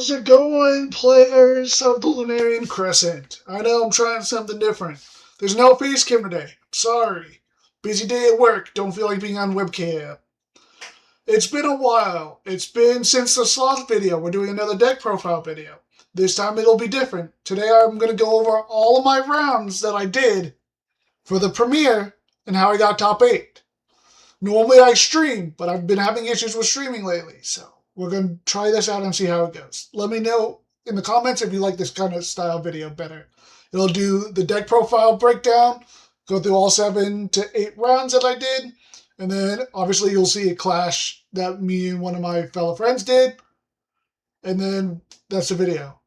How's it going, players of the Lunarian Crescent? I know I'm trying something different. There's no face cam today. Sorry. Busy day at work. Don't feel like being on webcam. It's been a while. It's been since the sloth video. We're doing another deck profile video. This time it'll be different. Today I'm going to go over all of my rounds that I did for the premiere and how I got top 8. Normally I stream, but I've been having issues with streaming lately, so we're going to try this out and see how it goes. Let me know in the comments if you like this kind of style video better. It'll do the deck profile breakdown, go through all 7 to 8 rounds that I did, and then obviously you'll see a clash that me and one of my fellow friends did, and then that's the video.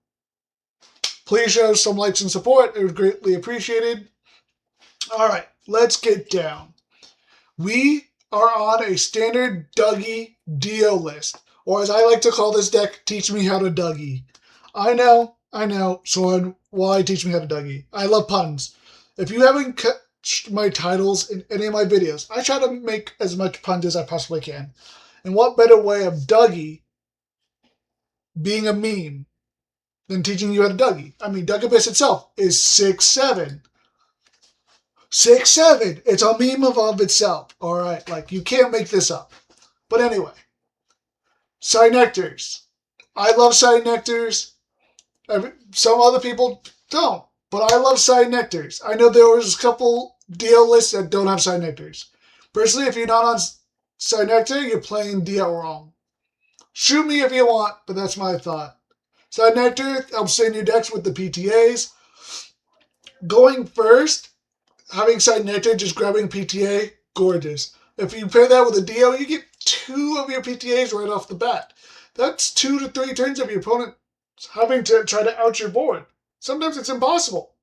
Please show some likes and support. It would greatly appreciated. All right, let's get down. We are on a standard Duggy Dio list, or as I like to call this deck, Teach Me How to Duggy. I know, Soren, why teach me how to Duggy? I love puns. If you haven't catched my titles in any of my videos, I try to make as much puns as I possibly can. And what better way of Duggy being a meme than teaching you how to Duggy? I mean, Duggabus itself is 6'7". 6'7". It's a meme of itself. All right, like you can't make this up. But anyway, Ignectars. I love Ignectars. Some other people don't, but I love Ignectars. I know there was a couple DL lists that don't have Ignectars. Personally, if you're not on Ignectar, you're playing DL wrong. Shoot me if you want, but that's my thought. Ignectar helps in your decks with the PTAs. Going first, having Ignectar, just grabbing PTA, gorgeous. If you pair that with a DL, you get 2 of your PTAs right off the bat. That's 2 to 3 turns of your opponent having to try to out your board. Sometimes it's impossible.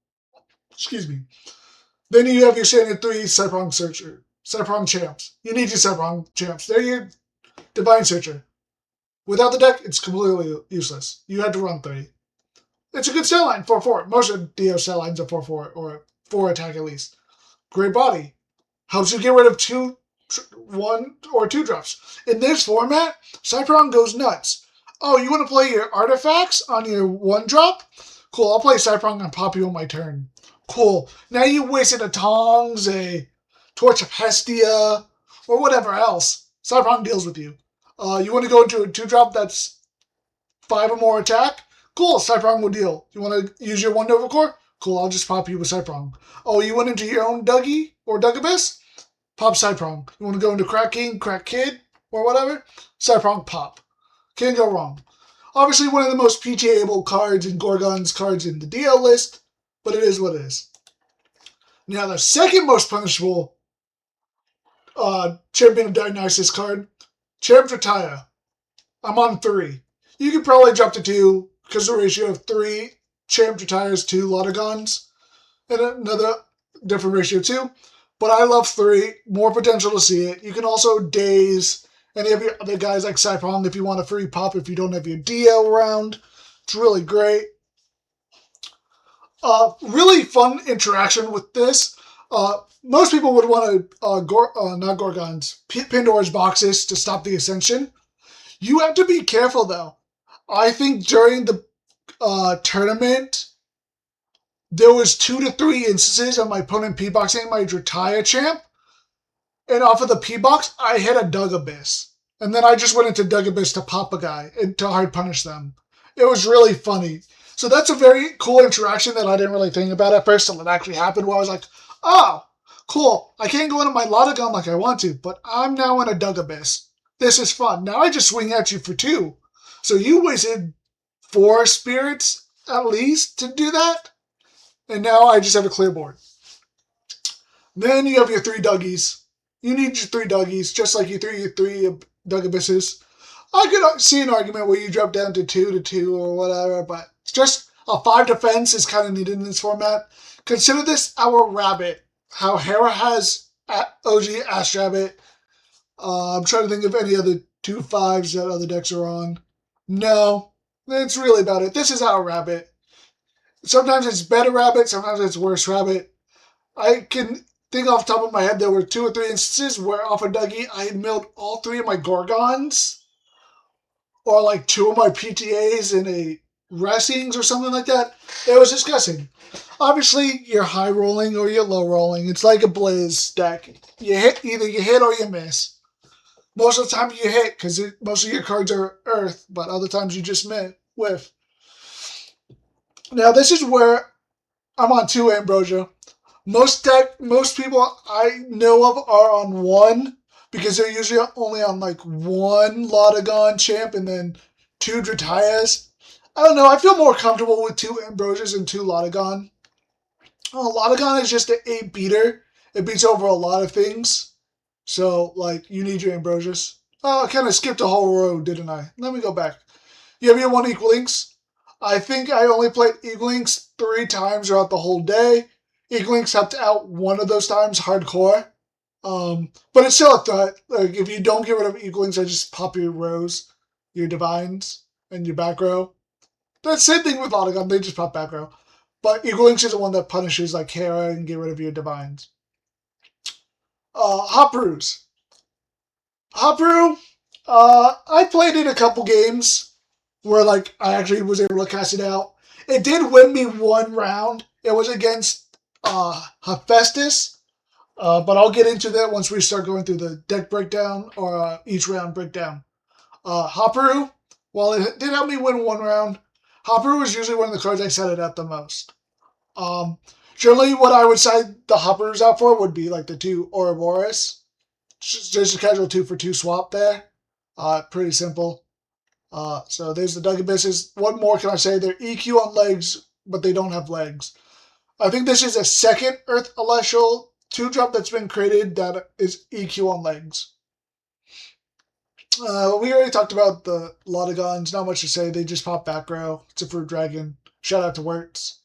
Excuse me. Then you have your standard 3 Cyprong Searcher. Cyprong Champs. You need your Cyprong Champs. They're your Divine Searcher. Without the deck, it's completely useless. You have to run 3. It's a good cell line, 4-4. Most of DO cell lines are 4-4, or 4 attack at least. Great body. Helps you get rid of 1 or 2 drops. In this format, Cyprong goes nuts. Oh, you want to play your artifacts on your 1 drop? Cool, I'll play Cyprong and pop you on my turn. Cool. Now you wasted a Tongs, a Torch of Hestia, or whatever else. Cyprong deals with you. You want to go into a 2-drop that's 5 or more attack? Cool, Cyprong will deal. You want to use your 1 Nova Core? Cool, I'll just pop you with Cyprong. Oh, you went into your own Duggy or Duggabus? Pop Cyprong. You want to go into Crack King, Crack Kid, or whatever? Cyprong pop. Can't go wrong. Obviously one of the most PTA-able cards and Gorgon's cards in the DL list, but it is what it is. Now the second most punishable Champion of Dionysus card, Champ Retire. I'm on 3. You could probably drop to 2 because the ratio of 3 Champ Retires, 2 Lauderdales, and another different ratio too. But I love 3. More potential to see it. You can also daze any of your other guys like Cyprong if you want a free pop if you don't have your DL round. It's really great. Really fun interaction with this. Most people would want to, not Gorgons, Pandora's boxes to stop the Ascension. You have to be careful though. I think during the tournament, there was 2 to 3 instances of my opponent P-boxing my Retire champ. And off of the P-box, I hit a Duggabus. And then I just went into Duggabus to pop a guy and to hard punish them. It was really funny. So that's a very cool interaction that I didn't really think about at first until it actually happened where I was like, oh, cool. I can't go into my Lauderdale like I want to, but I'm now in a Duggabus. This is fun. Now I just swing at you for 2. So you wasted 4 spirits at least to do that. And now I just have a clear board. Then you have your 3 Duggies. You need your 3 Duggies, just like your 3 Duggabuses. I could see an argument where you drop down to 2 to 2 or whatever, but it's just a 5 defense is kind of needed in this format. Consider this our rabbit. How Hera has OG Ash Rabbit. I'm trying to think of any other 2 5s that other decks are on. No, that's really about it. This is our rabbit. Sometimes it's better rabbit, sometimes it's worse rabbit. I can think off the top of my head there were 2 or 3 instances where off of Duggy I had milled all 3 of my Gorgons or like 2 of my PTAs in a restings or something like that. It was disgusting. Obviously, you're high rolling or you're low rolling. It's like a Blaze deck. Either you hit or you miss. Most of the time you hit because most of your cards are Earth, but other times you just whiff. Now this is where I'm on 2 Ambrosia. Most people I know of are on 1 because they're usually only on like 1 Lauderdale champ and then 2 Dratayas. I don't know. I feel more comfortable with 2 Ambrosias and 2 Lauderdale. Lauderdale is just an 8 beater. It beats over a lot of things. So, like, you need your Ambrosias. Oh, I kind of skipped a whole row, didn't I? Let me go back. You have your 1 Equal Links. I think I only played Equal Links 3 times throughout the whole day. Equal Links helped out one of those times hardcore. But it's still a threat. Like, if you don't get rid of Equal Links, I just pop your rows, your Divines, and your back row. The same thing with Lauderdale. They just pop back row. But Equal Links is the one that punishes like Hera and get rid of your Divines. Hopperoos. Hopperoo, I played it a couple games where like I actually was able to cast it out. It did win me 1 round. It was against Hephaestus, but I'll get into that once we start going through the deck breakdown or each round breakdown. Hopperoo, while it did help me win 1 round, Hopperoo is usually one of the cards I set it out the most. Generally, what I would side the Hopperoos out for would be like the 2 Ouroboros. Just a casual 2 for 2 swap there. Pretty simple. So there's the Duggy Abysses. What more can I say? They're EQ on legs, but they don't have legs. I think this is a second Earth Celestial 2-drop that's been created that is EQ on legs. We already talked about the Lauderdale. Not much to say. They just pop back row. It's a Fruit Dragon. Shout out to Wirtz.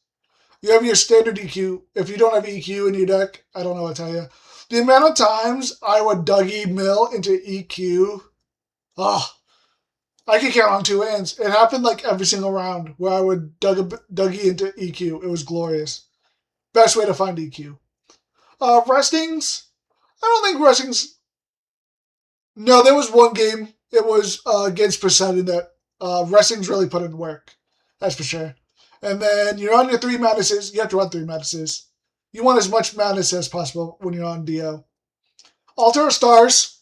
You have your standard EQ. If you don't have EQ in your deck, I don't know what to tell you. The amount of times I would Duggy mill into EQ, I could count on 2 hands. It happened like every single round where I would Duggy into EQ. It was glorious. Best way to find EQ. Restings? I don't think Restings... No, there was 1 game. It was against Poseidon that Restings really put in work. That's for sure. And then you're on your 3 Madnesses. You have to run 3 Madnesses. You want as much madness as possible when you're on DO. Altar of Stars.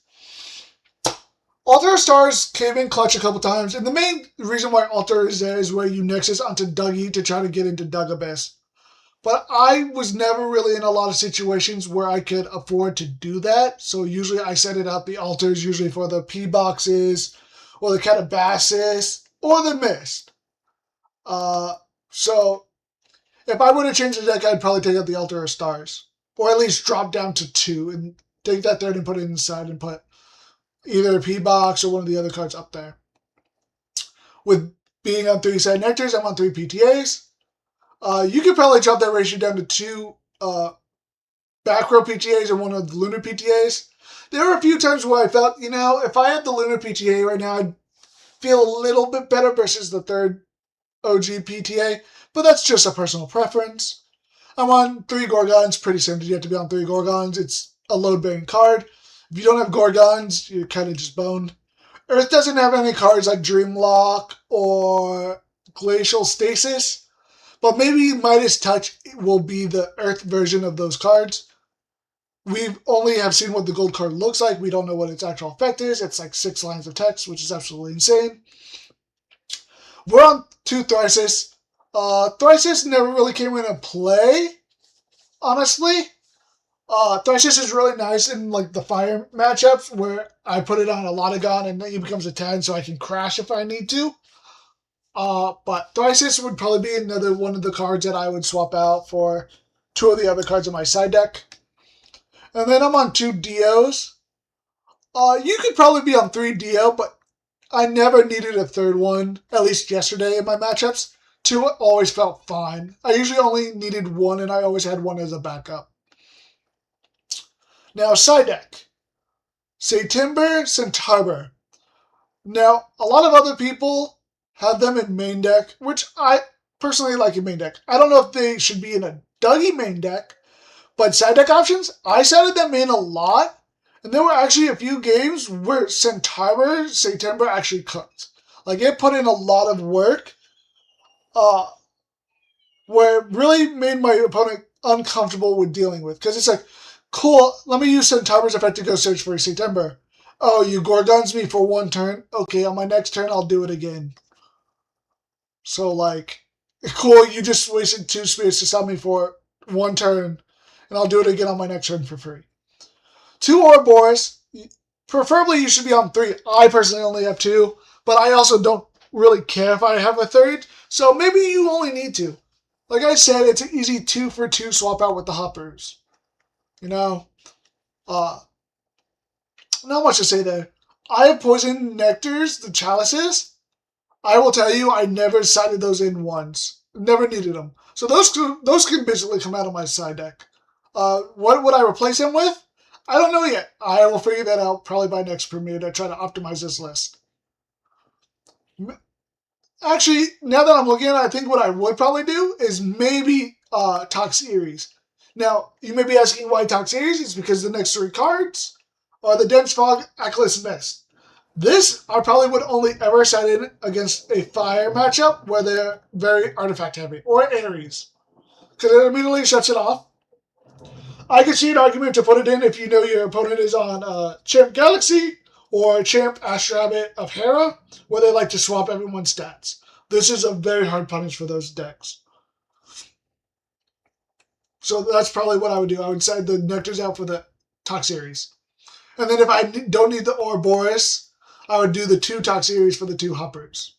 Altar of Stars came in clutch a couple times, and the main reason why Altar is there is where you Nexus onto Duggy to try to get into Dug Abyss. But I was never really in a lot of situations where I could afford to do that, so usually I set it out the altars, usually for the P-Boxes, or the Catabasis, or the Mist. So if I were to change the deck, I'd probably take out the Altar of Stars. Or at least drop down to 2 and take that third and put it inside and put either a P-Box or one of the other cards up there. With being on 3 Side Nectars, I'm on 3 PTAs. You could probably drop that ratio down to 2 back row PTAs and 1 of the Lunar PTAs. There were a few times where I felt, if I had the Lunar PTA right now, I'd feel a little bit better versus the 3rd OG PTA. But that's just a personal preference. I'm on 3 Gorgons. Pretty simple. You have to be on 3 Gorgons. It's a load-bearing card. If you don't have Gorgons, you're kind of just boned. Earth doesn't have any cards like Dreamlock or Glacial Stasis. But maybe Midas Touch will be the Earth version of those cards. We only have seen what the gold card looks like. We don't know what its actual effect is. It's like 6 lines of text, which is absolutely insane. We're on 2 Thrysis. Thrysis never really came into play, honestly. Thrysis is really nice in like the fire matchups where I put it on a Lauderdale and then he becomes a 10 so I can crash if I need to. But Thrysis would probably be another one of the cards that I would swap out for 2 of the other cards in my side deck. And then I'm on 2 Dios. You could probably be on 3 Dio, but I never needed a 3rd one, at least yesterday in my matchups. 2 always felt fine. I usually only needed 1, and I always had 1 as a backup. Now, side deck. September, Centaur. Now, a lot of other people have them in main deck, which I personally like in main deck. I don't know if they should be in a Duggy main deck, but side deck options, I sided them in a lot, and there were actually a few games where September actually cooked. Like, it put in a lot of work, where it really made my opponent uncomfortable with dealing with. Because it's like, cool, let me use Centaur's effect to go search for September. Oh, you Gorgons me for one turn? Okay, on my next turn, I'll do it again. So, like, cool, you just wasted 2 spirits to stop me for one turn, and I'll do it again on my next turn for free. 2 Ouroboros, preferably you should be on 3. I personally only have 2, but I also don't really care if I have a third, so maybe you only need 2. Like I said, it's an easy 2-for-2 swap out with the hoppers. You know? Not much to say there. I have poison nectars, the chalices. I will tell you, I never sided those in once. Never needed them. So those can basically come out of my side deck. What would I replace them with? I don't know yet. I will figure that out probably by next premiere to try to optimize this list. Actually, now that I'm looking at it, I think what I would probably do is maybe Toxeres. Now, you may be asking why Toxeres. It's because the next 3 cards are the Dense Fog, Acolyte's Mist. This, I probably would only ever side in against a fire matchup where they're very artifact heavy, or Ares, because it immediately shuts it off. I can see an argument to put it in if you know your opponent is on Champ Galaxy or Champ Astrabbit of Hera, where they like to swap everyone's stats. This is a very hard punish for those decks. So that's probably what I would do. I would side the Nectars out for the Toxeres. And then if I don't need the Ouroboros, I would do the 2 Toxeres for the 2 Hoppers.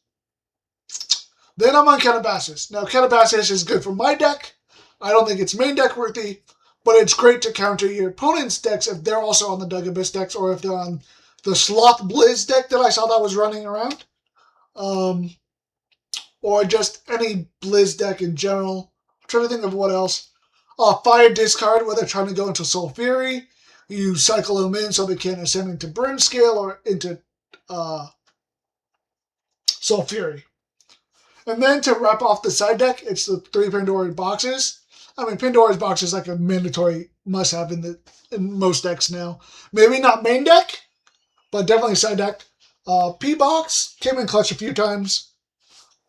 Then I'm on Calabasas. Now, Calabasas is good for my deck. I don't think it's main deck worthy, but it's great to counter your opponent's decks if they're also on the Duggy decks or if they're on the Sloth Blizz deck that I saw that was running around. Or just any Blizz deck in general. I'm trying to think of what else. Fire Discard, where they're trying to go into Soul Fury. You cycle them in so they can't ascend into Burn Scale or into Soul Fury. And then to wrap off the side deck, it's the 3 Pandora's boxes. I mean, Pandora's box is like a mandatory must-have in most decks now. Maybe not main deck, but definitely side deck. P-Box came in clutch a few times.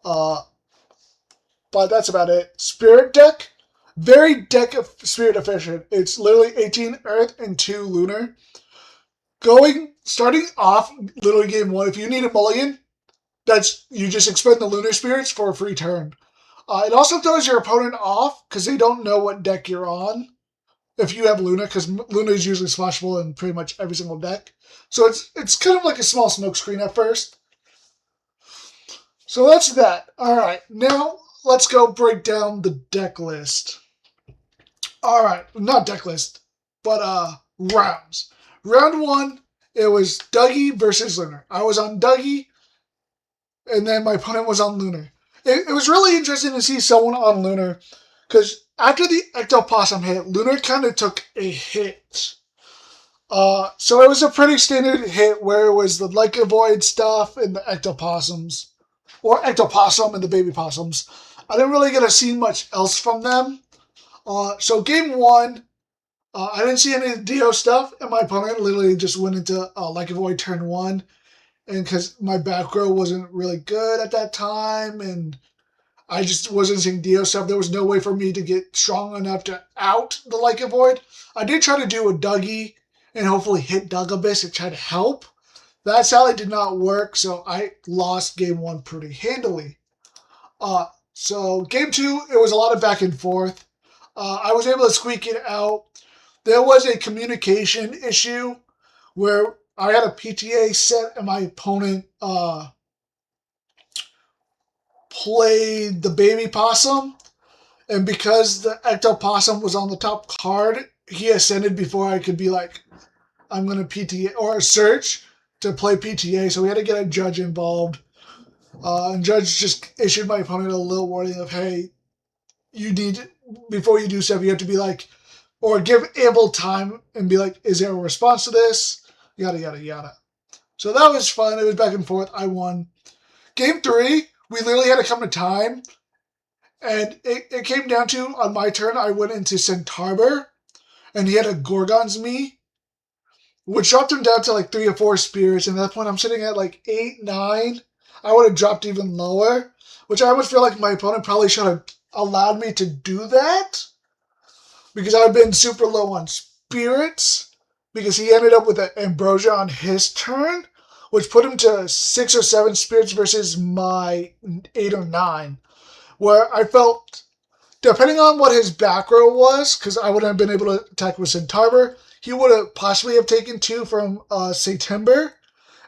But that's about it. Spirit deck, very deck of Spirit efficient. It's literally 18 Earth and 2 Lunar. Starting off literally game 1, if you need a mulligan, you just expend the Lunar Spirits for a free turn. It also throws your opponent off because they don't know what deck you're on. If you have Luna, because Luna is usually splashable in pretty much every single deck. So it's kind of like a small smokescreen at first. So that's that. Alright, now let's go break down the deck list. Alright, not deck list, but rounds. Round 1, it was Duggy versus Lunar. I was on Duggy, and then my opponent was on Lunar. It was really interesting to see someone on Lunar, because after the Ectopossum hit, Lunar kind of took a hit. So it was a pretty standard hit where it was the Like a Void stuff and the Ectopossums. Or Ectopossum and the Baby Possums. I didn't really get to see much else from them. So game 1, I didn't see any Dio stuff, and my opponent literally just went into Like a Void turn 1. And because my back row wasn't really good at that time, and I just wasn't seeing Dio stuff, there was no way for me to get strong enough to out the Like a Void. I did try to do a Duggy and hopefully hit Dugabus and try to help. That sadly did not work, so I lost game 1 pretty handily. So game 2, it was a lot of back and forth. I was able to squeak it out. There was a communication issue where I had a PTA set and my opponent played the Baby Possum. And because the Ectopossum was on the top card, he ascended before I could be like, I'm going to PTA or search to play PTA. So we had to get a judge involved. And judge just issued my opponent a little warning of, hey, you need, before you do stuff, you have to be like, or give ample time and be like, is there a response to this? Yada, yada, yada. So that was fun. It was back and forth. I won. Game 3, we literally had to come to time. And it came down to, on my turn, I went into Centaur, and he had a Gorgon's me, which dropped him down to like 3 or 4 spirits. And at that point, I'm sitting at like 8, 9. I would have dropped even lower, which I almost feel like my opponent probably should have allowed me to do that because I've been super low on spirits because he ended up with an ambrosia on his turn, which put him to 6 or 7 spirits versus my 8 or 9, where I felt, depending on what his back row was, because I wouldn't have been able to attack with Centaur, he would have possibly have taken 2 from September,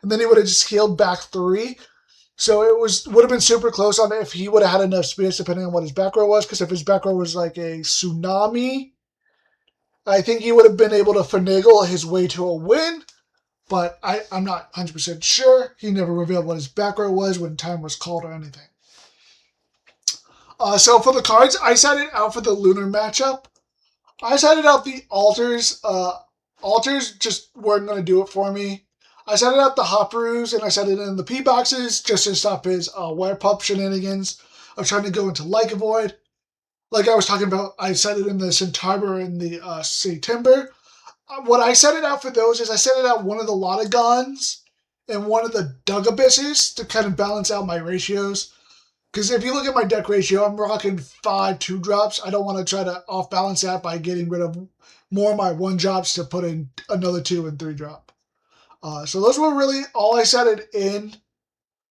and then he would have just healed back 3. So it would have been super close on if he would have had enough spirits, depending on what his back row was, because if his back row was like a tsunami, I think he would have been able to finagle his way to a win, but I'm not 100% sure. He never revealed what his back row was when time was called or anything. So for the cards, I sided out for the Lunar matchup. I sided out the Altars. Altars just weren't going to do it for me. I sided out the Hopperoos, and I sided in the P-Boxes just to stop his Werepup shenanigans of trying to go into Lycavoid. Like I was talking about, I sided in the Centaur and the September. What I set it out for those is I set it out one of the Lauderdales and one of the Dugabysses to kind of balance out my ratios. Because if you look at my deck ratio, I'm rocking 5 2-drops. I don't want to try to off-balance that by getting rid of more of my 1-drops to put in another 2 and 3-drop. So those were really all I set it in.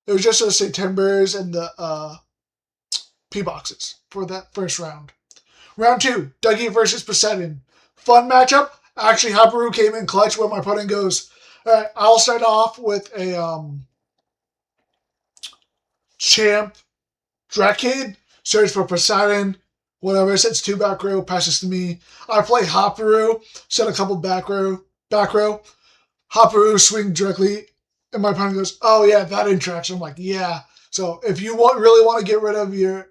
It was just the Septembers and the P-Boxes for that first round. Round 2, Duggy versus Poseidon. Fun matchup. Actually, Hopperoo came in clutch where my opponent goes, all right, I'll start off with a Champ Drakid, search for Poseidon, whatever, sets 2 back row, passes to me. I play Hopperoo, set a couple back row. Hopperoo swing directly, and my opponent goes, oh yeah, that interaction. I'm like, yeah. So if you really want to get rid of your,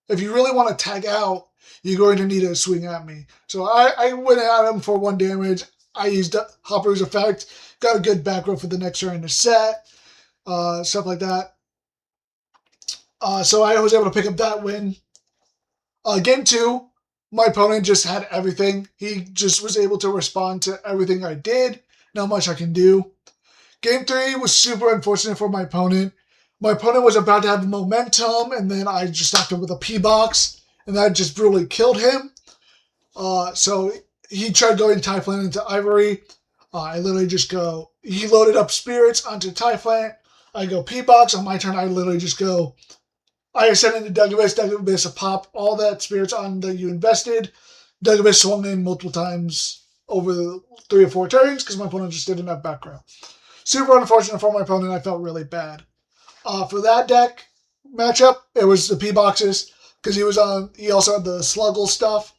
if you really want to tag out, you're going to need to swing at me. So I went at him for 1 damage. I used Hopperoo's effect, got a good back row for the next turn to set, stuff like that. So I was able to pick up that win. Game 2, my opponent just had everything. He just was able to respond to everything I did. Not much I can do. Game 3 was super unfortunate for my opponent. My opponent was about to have momentum, and then I just stopped him with a P-Box, and that just brutally killed him. So he tried going Typhlant into Ivory. I literally just go, he loaded up Spirits onto Typhlant. I go P-Box. On my turn, I literally just go, I sent into Dugabus a pop all that Spirits on that you invested. Dugabus swung in multiple times over 3 or 4 turns because my opponent just didn't have back row. Super unfortunate for my opponent. I felt really bad. For that deck matchup, it was the P-Boxes because he also had the Sluggle stuff.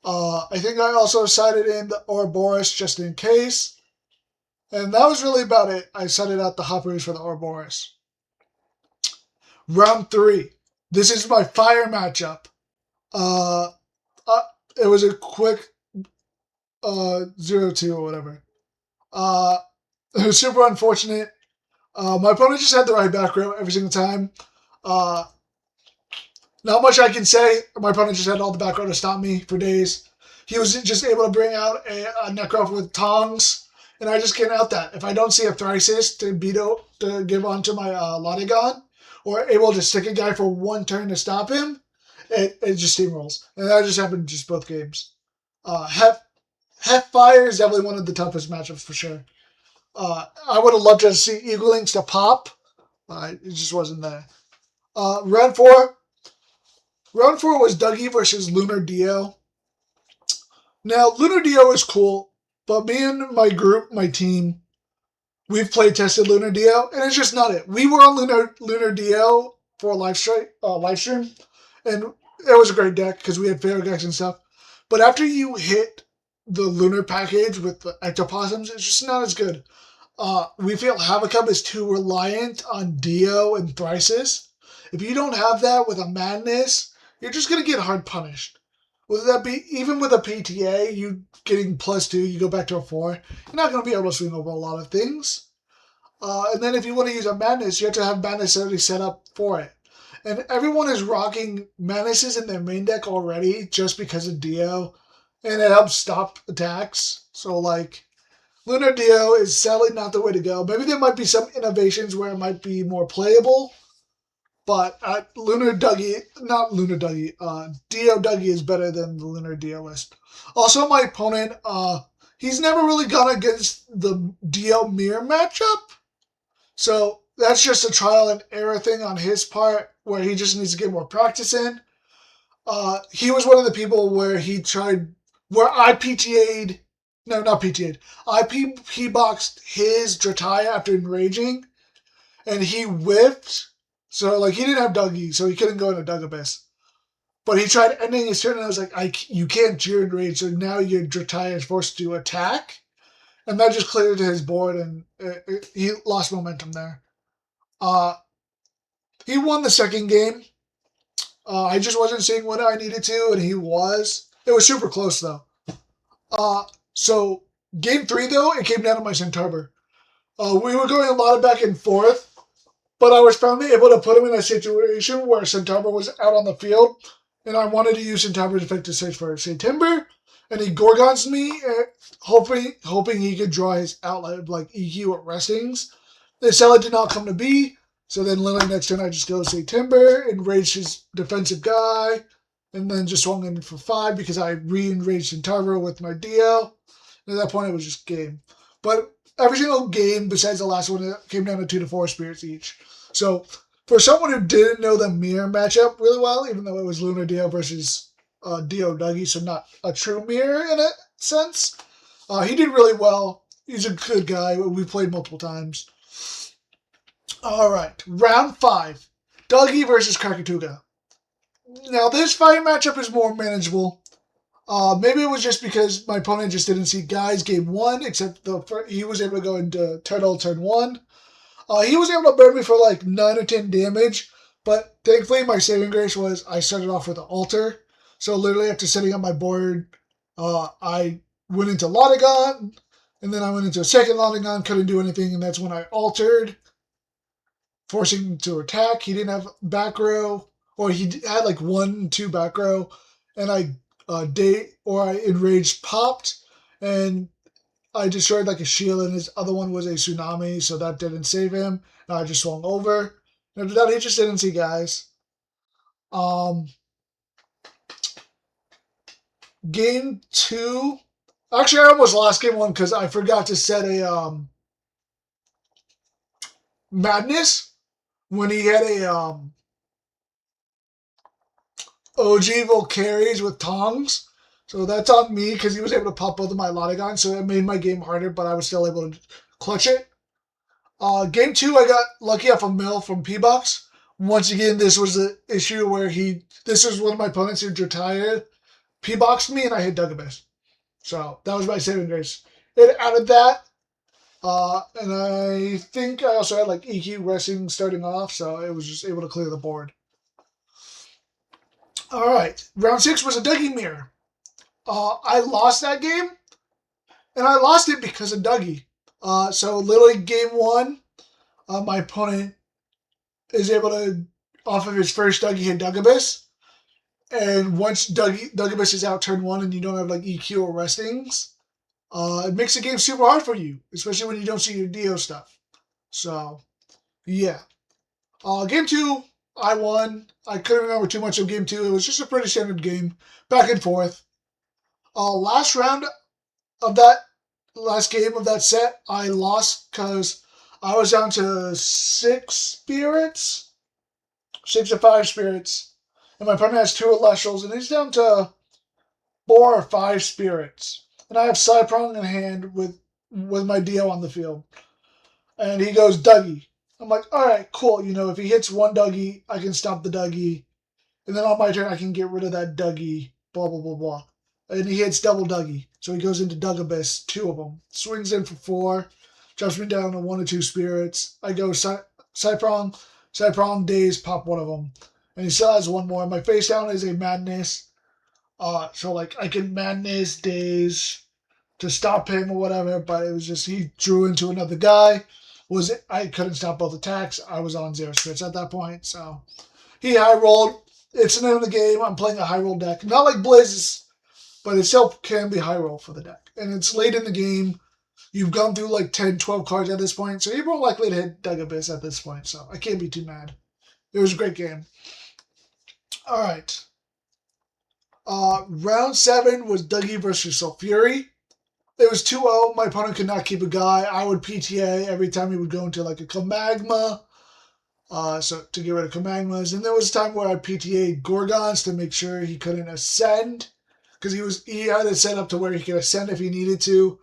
I think I also sided in the Ouroboros just in case. And that was really about it. I sided out the Hopperoos for the Ouroboros. Round 3. This is my fire matchup. It was a quick 0-2 or whatever. It was super unfortunate. My opponent just had the right back row every single time. Not much I can say. My opponent just had all the back row to stop me for days. He was just able to bring out a Necro with tongs, and I just can't out that. If I don't see a Thrisis to give onto my Lauderdale, or able to stick a guy for 1 turn to stop him, it just steamrolls. And that just happened just both games. Fire is definitely one of the toughest matchups for sure. I would have loved to see Eagle Links to pop. It just wasn't there. Round 4. Round 4 was Duggy versus Lunar Dio. Now, Lunar Dio is cool, but me and my group, my team, we've play tested Lunar Dio, and it's just not it. We were on Lunar Dio for a live stream, and it was a great deck because we had fair decks and stuff. But after you hit the Lunar package with the Ectopossums, it's just not as good. We feel Havocup is too reliant on Dio and Thrisis. If you don't have that with a Madness, you're just going to get hard punished. Whether that be, even with a PTA, you getting +2, you go back to a 4, you're not going to be able to swing over a lot of things. And then if you want to use a Madness, you have to have Madness already set up for it. And everyone is rocking Madnesses in their main deck already just because of Dio, and it helps stop attacks. So, like, Lunar Dio is sadly not the way to go. Maybe there might be some innovations where it might be more playable, but Lunar Duggy, not Lunar Duggy, Dio Duggy is better than the Lunar Dio list. Also, my opponent, he's never really gone against the Dio Mirror matchup, so that's just a trial and error thing on his part where he just needs to get more practice in. He was one of the people where he tried, where I PTA'd, no, not PTA'd, I P-boxed his Drataya after enraging, and he whiffed. So, like, he didn't have Duggy, so he couldn't go into Dugabus. But he tried ending his turn, and I was like, you can't Jeer Enrage, so now your Drataya is forced to attack. And that just cleared his board, and he lost momentum there. He won the second game. I just wasn't seeing what I needed to, and he was. It was super close, though. So, game 3, though, it came down to my Centaur. We were going a lot of back and forth, but I was finally able to put him in a situation where Centaur was out on the field, and I wanted to use Centaur's effect to search for September, and he Gorgons me, hoping he could draw his outlet of like EQ or Restings. The seller did not come to be, so then literally next turn I just go September, enrage his defensive guy, and then just swung in for 5 because I re-enraged Centaur with my Dio. And at that point it was just game. But every single game besides the last one, it came down to 2 to 4 spirits each. So for someone who didn't know the mirror matchup really well, even though it was Lunar Dio versus Dio Duggy, so not a true mirror in a sense, he did really well. He's a good guy. We played multiple times. All right, round 5, Duggy versus Krakatuga. Now this fight matchup is more manageable. Maybe it was just because my opponent just didn't see guys game 1, except he was able to go into Turtle turn 1. He was able to burn me for like 9 or 10 damage, but thankfully my saving grace was I started off with an altar. So literally after setting up my board, I went into Lauderdale, and then I went into a second Lauderdale, couldn't do anything, and that's when I altered, forcing him to attack. He didn't have back row, or he had like 1, 2 back row, and I enraged popped, and I destroyed like a shield, and his other one was a tsunami, so that didn't save him. And I just swung over. And after that, he just didn't see guys. Game 2. Actually, I almost lost game 1 because I forgot to set a madness when he had a OG Volcaries with tongs. So that's on me because he was able to pop both of my Lauderdale, so it made my game harder, but I was still able to clutch it. Game 2, I got lucky off a mill from P-Box. Once again, this was the issue where this was one of my opponents who retired, P-Boxed me, and I hit Dugabus. So that was my saving grace. It added that, and I think I also had like EQ Resting starting off, so it was just able to clear the board. All right, round 6 was a Duggy mirror. I lost that game, and I lost it because of Duggy. So literally game 1, my opponent is able to, off of his first Duggy, hit Dugabus. And once Dugabus is out turn 1 and you don't have like EQ or Restings, it makes the game super hard for you, especially when you don't see your Dio stuff. So, yeah. Game 2, I won. I couldn't remember too much of game 2. It was just a pretty standard game, back and forth. Last round of that, last game of that set, I lost because I was down to 6 spirits, 6 to 5 spirits, and my opponent has 2 Elestrals, and he's down to 4 or 5 spirits, and I have Cyprong in hand with my Dio on the field, and he goes Duggy. I'm like, all right, cool. You know, if he hits 1 Duggy, I can stop the Duggy, and then on my turn I can get rid of that Duggy. Blah blah blah blah. And he hits double Duggy. So he goes into Dugabus, 2 of them. Swings in for 4. Drops me down to 1 or 2 spirits. I go Cyprong. Cyprong days, pop 1 of them. And he still has 1 more. My face down is a madness. So like I can madness days to stop him or whatever, but it was just he drew into another guy. I couldn't stop both attacks. I was on 0 spirits at that point. So he high rolled. It's the end of the game. I'm playing a high roll deck. Not like Blizz, but it still can be high roll for the deck. And it's late in the game, you've gone through like 10, 12 cards at this point, so you're more likely to hit Duggy at this point, so I can't be too mad. It was a great game. Alright. Round 7 was Duggy versus Sulfury. It was 2-0. My opponent could not keep a guy. I would PTA every time he would go into like a Kamagma. So to get rid of Kamagmas. And there was a time where I PTA'd Gorgons to make sure he couldn't ascend. Because he had it set up to where he could ascend if he needed to.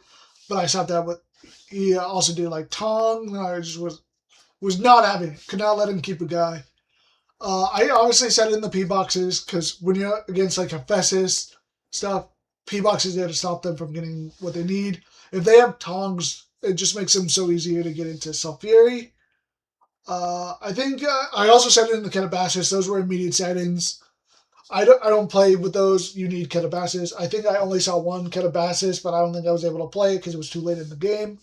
But I stopped that. But he also did like Tong. I just was not having it. Could not let him keep a guy. I obviously set in the P boxes because when you're against like Hephaestus stuff, P boxes there to stop them from getting what they need. If they have Tongs, it just makes them so easier to get into Sulfury. I think I also set in the Catabasis. Those were immediate settings. I don't play with those. You need Catabasis. I think I only saw one Catabasis, but I don't think I was able to play it because it was too late in the game.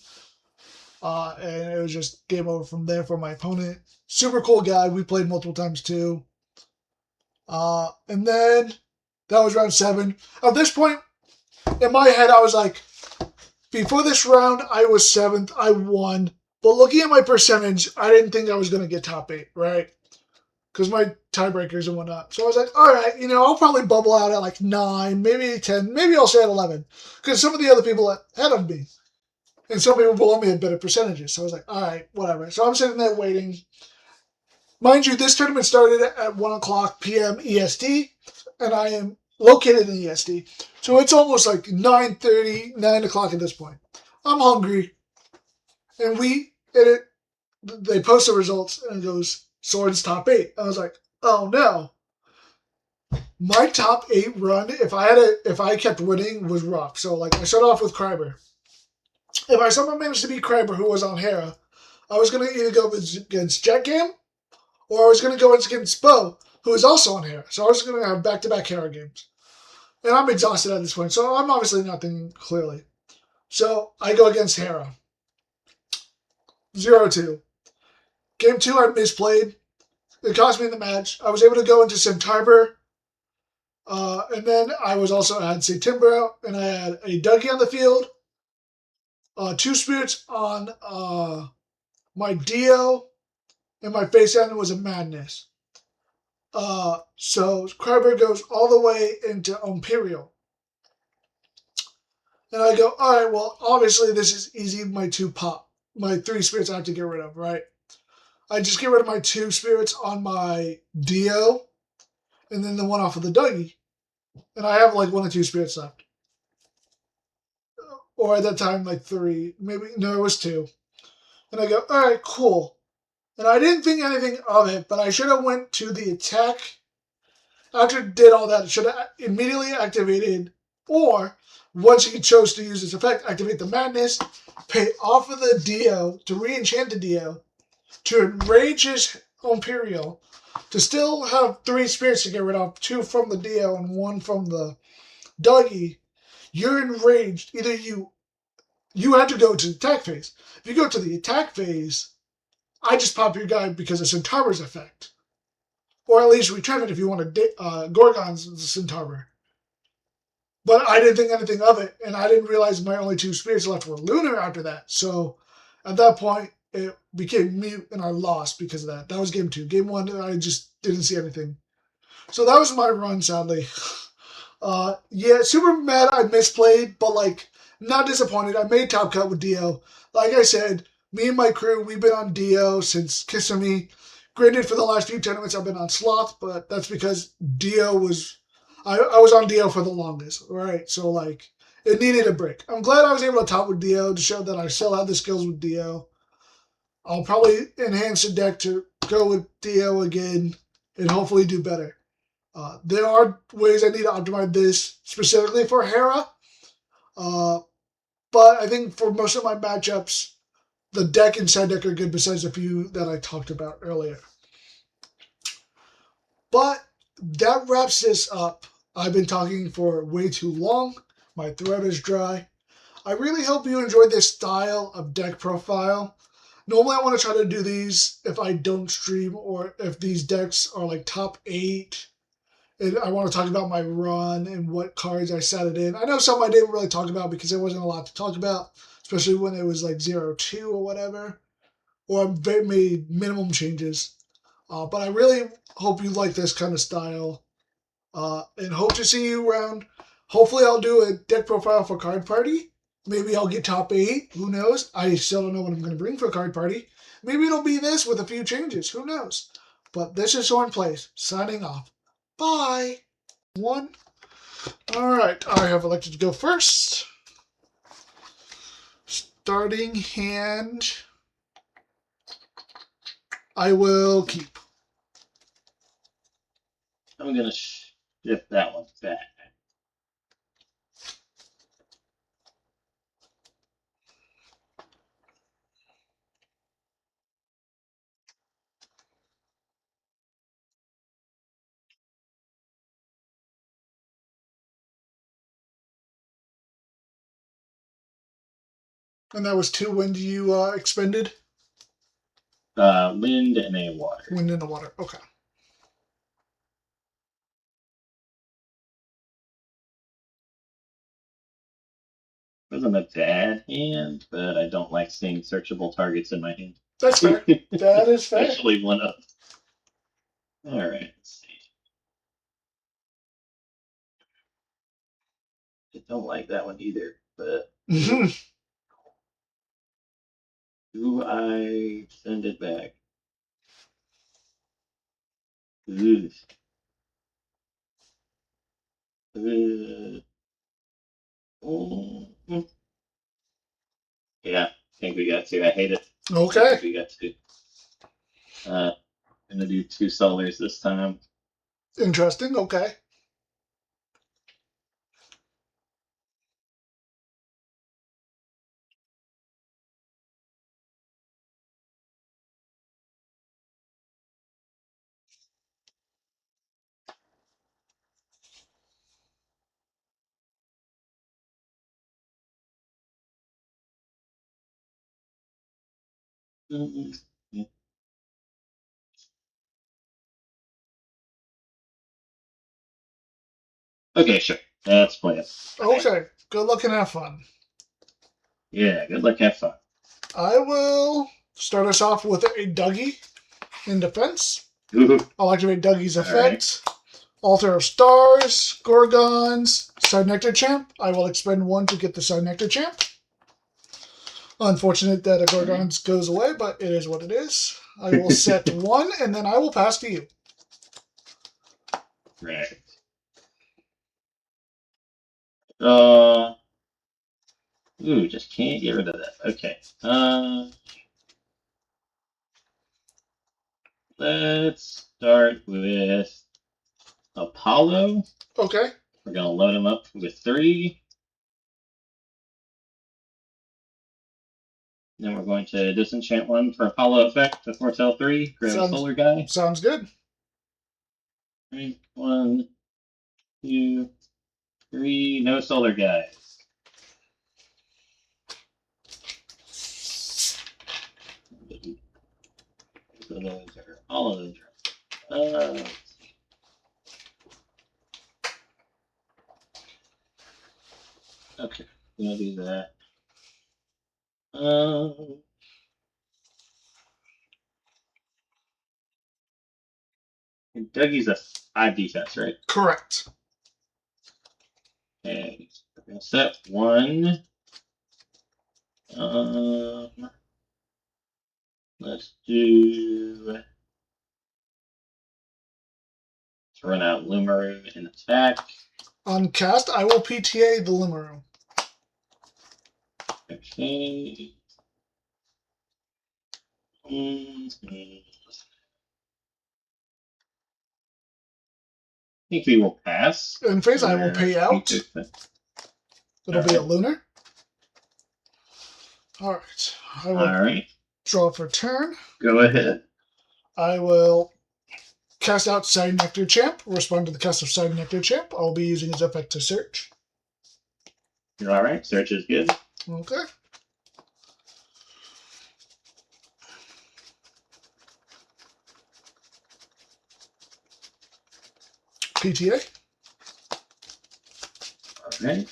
And it was just game over from there for my opponent. Super cool guy. We played multiple times too. And then that was round 7. At this point, in my head, I was like, before this round, I was 7th. I won. But looking at my percentage, I didn't think I was going to get top 8, right? Because my tiebreakers and whatnot. So I was like, all right, I'll probably bubble out at like 9, maybe 10, maybe I'll stay at 11. Because some of the other people ahead of me and some people below me had better percentages. So I was like, all right, whatever. So I'm sitting there waiting. Mind you, this tournament started at 1 o'clock p.m. EST, and I am located in EST. So it's almost like 9:30, 9 o'clock at this point. I'm hungry. And they post the results, and it goes, Soren's top 8. I was like, oh no. My top 8 run, if I kept winning, was rough. So like I started off with Kryber. If I somehow managed to beat Kryber, who was on Hera, I was going to either go against Jetgam, or I was going to go against Bo, who is also on Hera. So I was going to have back-to-back Hera games. And I'm exhausted at this point, so I'm obviously not thinking clearly. So I go against Hera. 0-2. Game 2, I misplayed. It cost me the match. I was able to go into Centaur. And then I was also had September out, and I had a Duggy on the field. 2 spirits on my Dio, and my face end was a Madness. So Kryber goes all the way into Imperial. And I go, all right, well, obviously this is easy. My 3 spirits I have to get rid of, right? I just get rid of my 2 spirits on my Dio, and then the one off of the Duggy. And I have like 1 or 2 spirits left. Or at that time, like 3. Maybe, no, it was 2. And I go, all right, cool. And I didn't think anything of it, but I should have went to the attack. After it did all that, it should have immediately activated, or once he chose to use its effect, activate the Madness, pay off of the Dio to re-enchant the Dio, to enrage his Imperial, to still have 3 spirits to get rid of, 2 from the Dio and 1 from the Duggy. You're enraged. Either you had to go to the attack phase. If you go to the attack phase, I just pop your guy because of Centaur's effect. Or at least return it if you want to Gorgon's Centaur. But I didn't think anything of it, and I didn't realize my only 2 spirits left were Lunar after that. So at that point, it became mute, and I lost because of that. That was game 2. Game 1, I just didn't see anything. So that was my run, sadly. Yeah, super mad I misplayed, but like not disappointed. I made top cut with Dio. Like I said, me and my crew, we've been on Dio since Kissimmee. Granted, for the last few tournaments, I've been on Sloth, but that's because Dio was... I was on Dio for the longest, right? So, like, it needed a break. I'm glad I was able to top with Dio to show that I still have the skills with Dio. I'll probably enhance the deck to go with Dio again and hopefully do better. There are ways I need to optimize this specifically for Hera. But I think for most of my matchups, the deck and side deck are good besides a few that I talked about earlier. But that wraps this up. I've been talking for way too long. My throat is dry. I really hope you enjoyed this style of deck profile. Normally I want to try to do these if I don't stream or if these decks are like top 8. And I want to talk about my run and what cards I set it in. I know some I didn't really talk about because there wasn't a lot to talk about. especially when it was like 0-2 or whatever, or I made minimum changes. But I really hope you like this kind of style, and hope to see you around. Hopefully, I'll do a deck profile for Card Party. Maybe I'll get top 8. Who knows? I still don't know what I'm going to bring for Card Party. Maybe it'll be this with a few changes. Who knows? But this is SorenPlays, signing off. Bye. 1. Alright, I have elected to go first. Starting hand. I will keep. I'm going to shift that one back. And that was 2 wind you expended? Wind and a water. Wind and a water, okay. Wasn't a bad hand, but I don't like seeing searchable targets in my hand. That's fair. That is fair. Especially one up. Alright, let's see. I don't like that one either, but do I send it back? Ooh. Yeah, I think we got to. I hate it. Okay. We got to. I'm gonna do 2 solars this time. Interesting, okay. Okay, sure. Let's play it. Okay. Good luck and have fun. Yeah, good luck, have fun. I will start us off with a Duggy in defense. Ooh. I'll activate Duggy's effect. Right. Altar of Stars, Gorgons, Ignectar Champ. I will expend 1 to get the Ignectar Champ. Unfortunate that a Gorgons goes away, but it is what it is. I will set 1, and then I will pass to you. Right. Ooh, just can't get rid of that. Okay. Let's start with Apollo. Okay. We're gonna load him up with 3. Then we're going to disenchant 1 for Apollo effect to foretell 3. Grab a solar guy. Sounds good. 1, 2, 3. No solar guys. So those are all of those. Okay, I'm gonna do that. Dougie's a 5 defense, right? Correct. Okay, we're gonna set 1. Let's do. Let's run out Lumaroon and attack. On cast, I will PTA the Lumaroon. Okay. I think we will pass. In phase, I will pay out. It'll be a Lunar. Alright. I will draw for turn. Go ahead. I will cast out Ignectar Champ. Respond to the cast of Ignectar Champ. I'll be using his effect to search. You're alright. Search is good. Okay. PTA. Alright.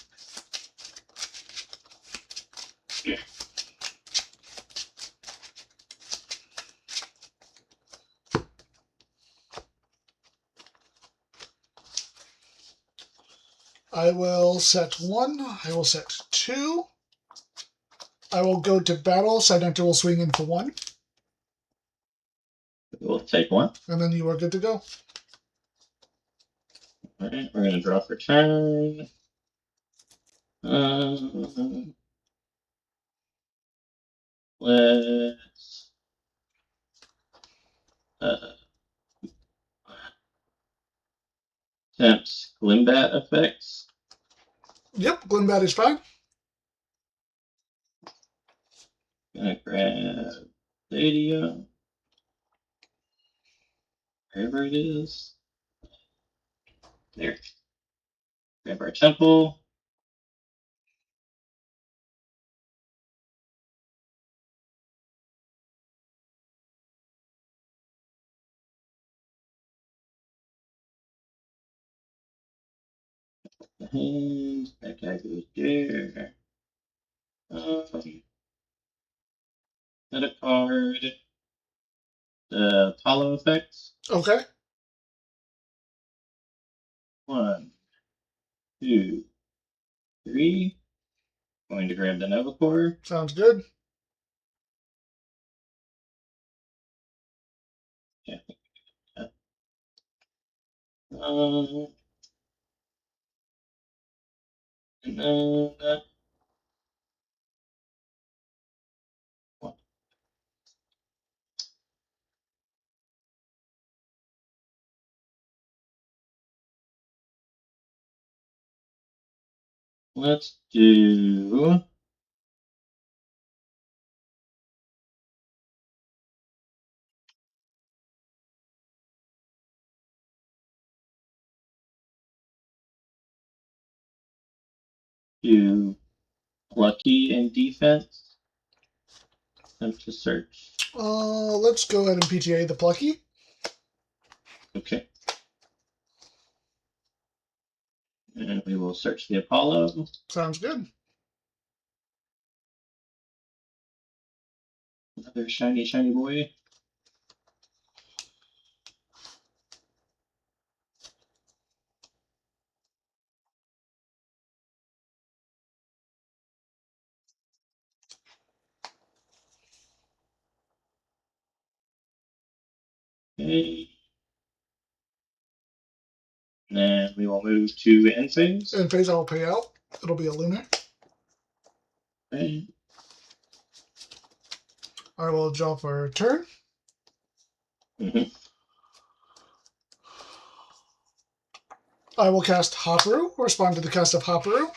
I will set 1. I will set 2. I will go to battle. Ignectar will swing in for 1. We'll take 1. And then you are good to go. Alright, we're going to draw for turn. Let's attempt Glimbat effects. Yep, Glimbat is fine. Gonna grab Stadia. Wherever it is. There. Grab our temple. The hand. That guy goes there. Set a card. The Apollo effects. Okay. 1, 2, 3. Going to grab the Nova Core. Sounds good. Yeah. And then let's do Lucky and defense. Attempt to search. Let's go ahead and PTA the Plucky. Okay. And we will search the Apollo. Sounds good. Another shiny, shiny boy. Okay. And then we will move to end phase. End phase I will pay out. It'll be a Lunar. Okay. I will draw for a turn. I will cast Hopperu. Respond to the cast of Hopperu.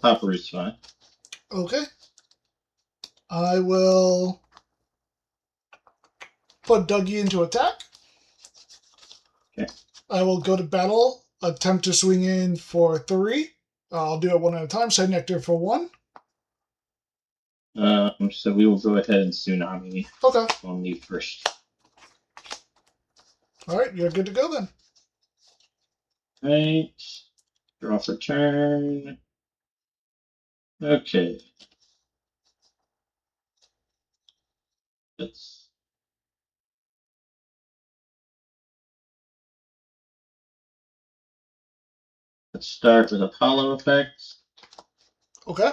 Hopper is fine. Okay. I will put Duggy into attack. Okay. I will go to battle. Attempt to swing in for 3. I'll do it one at a time. Ignectar for 1. So we will go ahead and Tsunami. Okay. On the first. Alright, you're good to go then. Right. Draw for turn. Okay. Let's start with Apollo effects. Okay.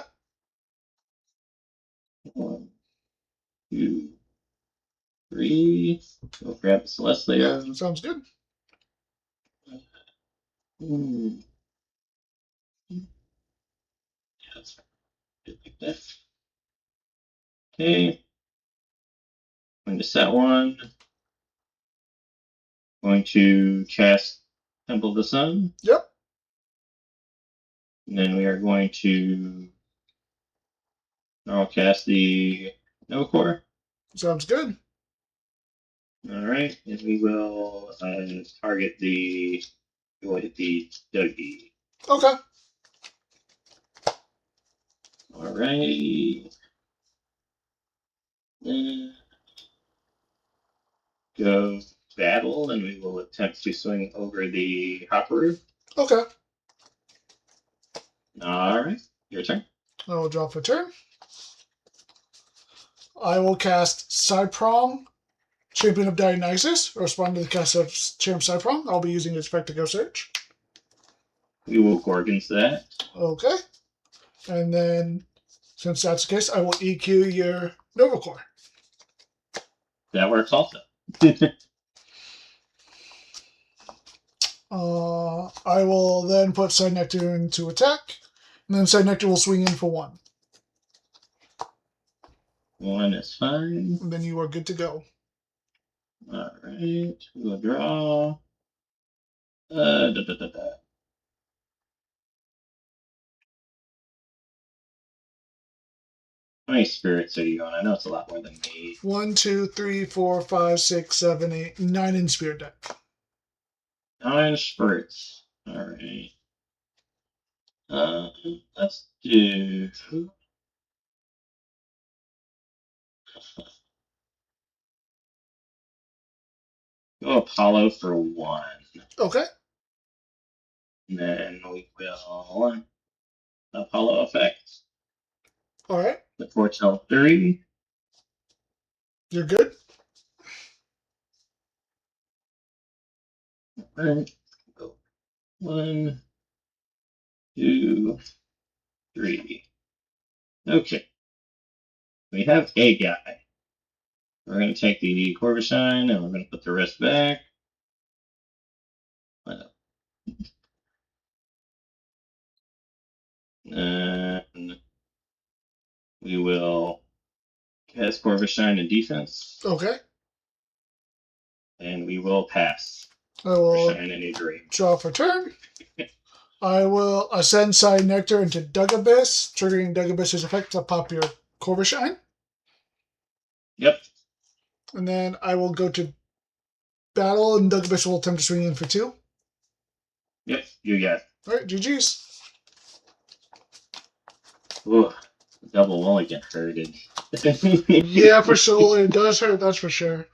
1, 2, 3. We'll grab Celestia. Yeah, sounds good. Yeah, that's good like that. Okay. Going to set 1. Going to cast Temple of the Sun. Yep. And then we are going to cast the Nova Core. Sounds good. Alright, and we will target the. We will hit the Duggy. Okay. Alright. Then go battle, and we will attempt to swing over the Hopper. Okay. Alright, your turn. I will draw for turn. I will cast Cyprong Champion of Dionysus. Respond to the cast of Champ Cyprong. I'll be using its effect to go search. We will Gorgons that. Okay. And then, since that's the case, I will EQ your Nova Core. That works also. I will then put Ignectar into attack, and then Ignectar will swing in for 1. 1 is fine. And then you are good to go. Alright, we'll draw. How many spirits are you on? I know it's a lot more than me. 1, 2, 3, 4, 5, 6, 7, 8, 9 in Spirit deck. 9 spirits. Alright. Let's do. Go Apollo for 1. Okay. And then we will Apollo effect. Alright. The Foretell 3. You're good? Alright. Go 1, 2, 3. Okay. We have a guy. We're going to take the Corvishine and we're going to put the rest back. And we will cast Corvishine in defense. Okay. And we will pass. I will Corvishine in a dream. draw for turn. I will ascend Ignectar into Duggabyss, triggering Duggabyss's effect to pop your Corvishine. Yep. And then I will go to battle, and Duggabyss will attempt to swing in for 2. Yep, you got it. Alright, GG's. Ooh, double mulligan hurted. Yeah, for sure. It does hurt, that's for sure.